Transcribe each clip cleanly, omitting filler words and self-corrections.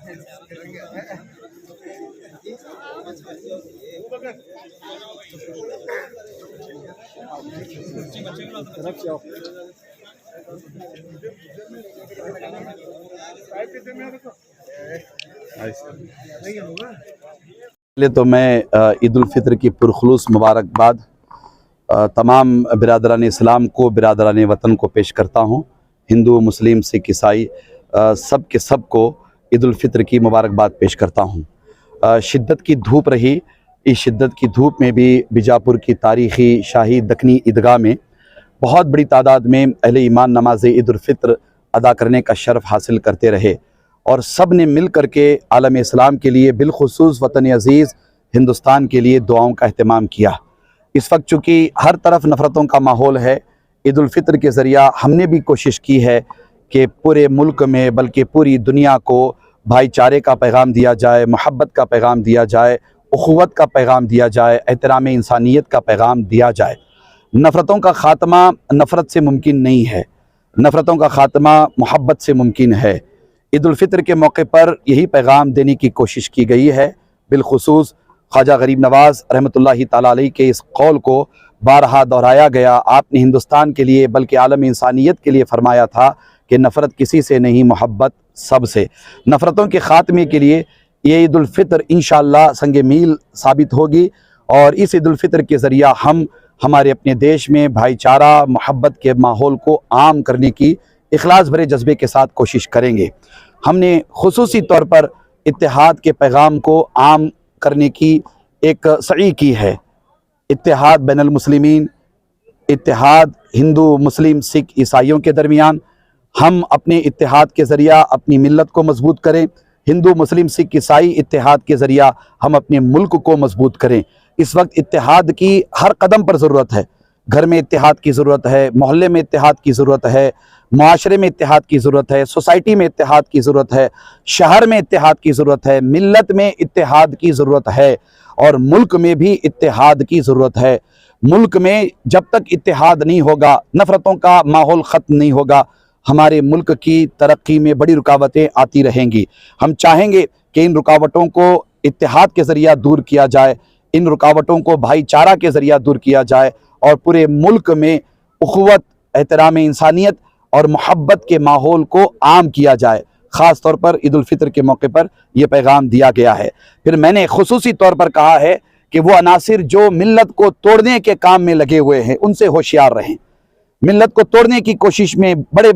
पहले तो मैं ईद उल फितर की पुरखुलूस मुबारकबाद तमाम बिरादरान इस्लाम को, बिरादरान वतन को पेश करता हूँ। हिंदू, मुस्लिम, सिख, ईसाई सब के सब को ईद उल फितर की मुबारकबाद पेश करता हूँ। शिद्दत की धूप रही, इस शिद्दत की धूप में भी बीजापुर की तारीख़ी शाही दक्कनी ईदगाह में बहुत बड़ी तादाद में अहले ईमान नमाज ईद उल फितर अदा करने का शर्फ़ हासिल करते रहे और सब ने मिल कर के आलम इस्लाम के लिए, बिलखुसूस वतन अज़ीज़ हिंदुस्तान के लिए दुआओं का अहतमाम किया। इस वक्त चूँकि हर तरफ नफ़रतों का माहौल है, ईद उल फितर के ज़रिया हमने भी कोशिश की है कि पूरे मुल्क में बल्कि पूरी दुनिया को भाईचारे का पैगाम दिया जाए, मोहब्बत का पैगाम दिया जाए, उख़ुवत का पैगाम दिया जाए, एहतराम इंसानियत का पैगाम दिया जाए। नफ़रतों का ख़ात्मा नफ़रत से मुमकिन नहीं है, नफ़रतों का ख़ात्मा मोहब्बत से मुमकिन है। ईद उल फितर के मौके पर यही पैगाम देने की कोशिश की गई है। बिलखुसूस ख्वाजा गरीब नवाज़ रहमतुल्लाहि ताला अलैह के इस कौल को बारहा दोहराया गया। आपने हिंदुस्तान के लिए बल्कि आलम इंसानियत के लिए फ़रमाया था कि नफ़रत किसी से नहीं, मोहब्बत सब से। नफ़रतों के ख़ात्मे के लिए ये ईद उल फितर इंशाअल्लाह संगे मील साबित होगी और इस ईद उल फितर के ज़रिया हम हमारे अपने देश में भाईचारा, मोहब्बत के माहौल को आम करने की इखलास भरे जज्बे के साथ कोशिश करेंगे। हमने खुसूसी तौर पर इत्तेहाद के पैगाम को आम करने की एक सई की है। इत्तेहाद बैनुल मुस्लिमीन, इत्तेहाद हिंदू, मुस्लिम, सिख, ईसाइयों के दरमियान। हम अपने इत्तेहाद के ज़रिया अपनी मिल्लत को मजबूत करें। हिंदू, मुस्लिम, सिख, ईसाई इत्तेहाद के ज़रिया हम अपने मुल्क को मजबूत करें। इस वक्त इत्तेहाद की हर कदम पर ज़रूरत है। घर में इत्तेहाद की ज़रूरत है, मोहल्ले में इत्तेहाद की ज़रूरत है, माशरे में इत्तेहाद की ज़रूरत है, सोसाइटी में इत्तेहाद की ज़रूरत है, शहर में इत्तेहाद की ज़रूरत है, मिल्लत में इत्तेहाद की ज़रूरत है और मुल्क में भी इत्तेहाद की ज़रूरत है। मुल्क में जब तक इत्तेहाद नहीं होगा, नफ़रतों का माहौल ख़त्म नहीं होगा, हमारे मुल्क की तरक्की में बड़ी रुकावटें आती रहेंगी। हम चाहेंगे कि इन रुकावटों को इत्तेहाद के ज़रिया दूर किया जाए, इन रुकावटों को भाईचारा के ज़रिया दूर किया जाए और पूरे मुल्क में उख़ुवत, एहतराम इंसानियत और मोहब्बत के माहौल को आम किया जाए। ख़ास तौर पर ईद उल फितर के मौके पर यह पैगाम दिया गया है। फिर मैंने खुसूसी तौर पर कहा है कि वो अनासिर जो मिल्लत को तोड़ने के काम में लगे हुए हैं, उनसे होशियार रहें। मिल्लत को तोड़ने की कोशिश में बड़े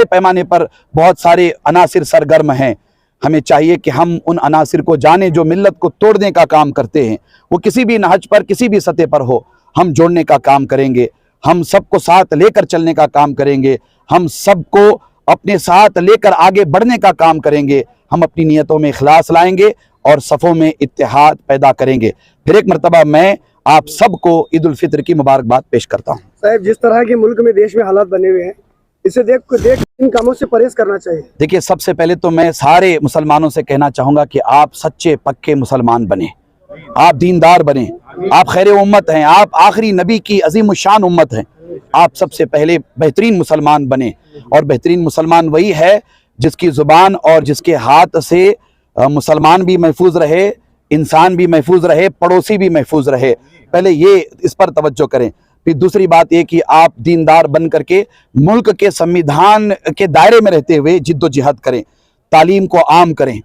पैमाने पर बहुत सारे अनासिर सरगर्म हैं। हमें चाहिए कि हम उन अनासिर को जाने जो मिल्लत को तोड़ने का काम करते हैं। वो किसी भी नहज पर, किसी भी सतह पर हो, हम जोड़ने का काम करेंगे, हम सबको साथ लेकर चलने का काम करेंगे, हम सबको अपने साथ लेकर आगे बढ़ने का काम करेंगे। हम अपनी नियतों में इखलास लाएंगे और सफ़ों में इत्तेहाद पैदा करेंगे। फिर एक मरतबा मैं आप सबको ईद उल फितर की मुबारकबाद पेश करता हूँ। साहब, जिस तरह के मुल्क में, देश में हालात बने हुए हैं, इसे देख इन कामों से परहेज करना चाहिए। देखिए, सबसे पहले तो मैं सारे मुसलमानों से कहना चाहूँगा कि आप सच्चे पक्के मुसलमान बने, आप दीनदार बने, आप खैर उम्मत हैं, आप आखिरी नबी की अजीम शान उम्मत हैं। आप सबसे पहले बेहतरीन मुसलमान बने और बेहतरीन मुसलमान वही है जिसकी ज़ुबान और जिसके हाथ से मुसलमान भी महफूज रहे, इंसान भी महफूज रहे, पड़ोसी भी महफूज रहे। पहले ये इस पर तवज्जो करें। फिर दूसरी बात ये कि आप दीनदार बन करके मुल्क के संविधान के दायरे में रहते हुए जिद्दोजहद करें, तालीम को आम करें,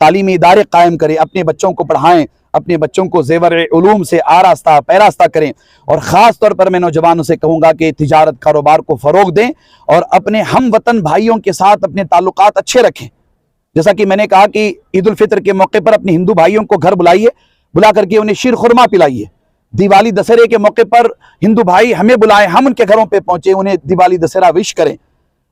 तालीमी इदारे कायम करें, अपने बच्चों को पढ़ाएं, अपने बच्चों को ज़ेवर उलूम से आरास्ता पैरास्ता करें। और ख़ास तौर पर मैं नौजवानों से कहूँगा कि तिजारत कारोबार को फ़रोग़ दें और अपने हम वतन भाइयों के साथ अपने ताल्लुकात अच्छे रखें। जैसा कि मैंने कहा कि ईद उल फितर के मौके पर अपने हिंदू भाइयों को घर बुलाइए, बुला करके उन्हें शीर खुरमा पिलाइए। दिवाली दशहरे के मौके पर हिंदू भाई हमें बुलाएं, हम उनके घरों पे पहुंचे, उन्हें दिवाली दशहरा विश करें।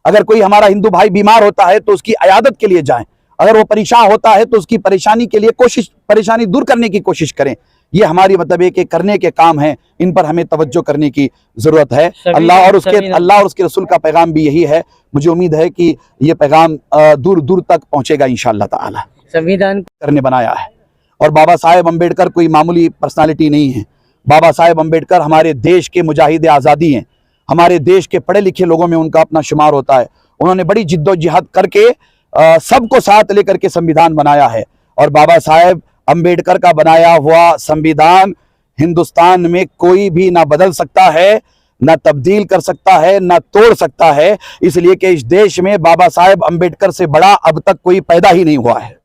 अगर कोई हमारा हिंदू भाई बीमार होता है तो उसकी अयादत के लिए जाएं, अगर वो परेशान होता है तो उसकी परेशानी के लिए परेशानी दूर करने की कोशिश करें। ये हमारी मतलब एक करने के काम है, इन पर हमें तवज्जो करने की जरूरत है। अल्लाह और उसके रसूल का पैगाम भी यही है। मुझे उम्मीद है कि ये पैगाम दूर दूर तक पहुंचेगा इंशाअल्लाह ताला। संविधान ने बनाया है और बाबा साहेब अम्बेडकर कोई मामूली पर्सनालिटी नहीं है। बाबा साहेब अम्बेडकर हमारे देश के मुजाहिद आज़ादी हैं, हमारे देश के पढ़े लिखे लोगों में उनका अपना शुमार होता है। उन्होंने बड़ी जिद्दोजहद करके सबको साथ लेकर के संविधान बनाया है। और बाबा साहेब अंबेडकर का बनाया हुआ संविधान हिंदुस्तान में कोई भी ना बदल सकता है, ना तब्दील कर सकता है, ना तोड़ सकता है, इसलिए कि इस देश में बाबा साहेब अंबेडकर से बड़ा अब तक कोई पैदा ही नहीं हुआ है।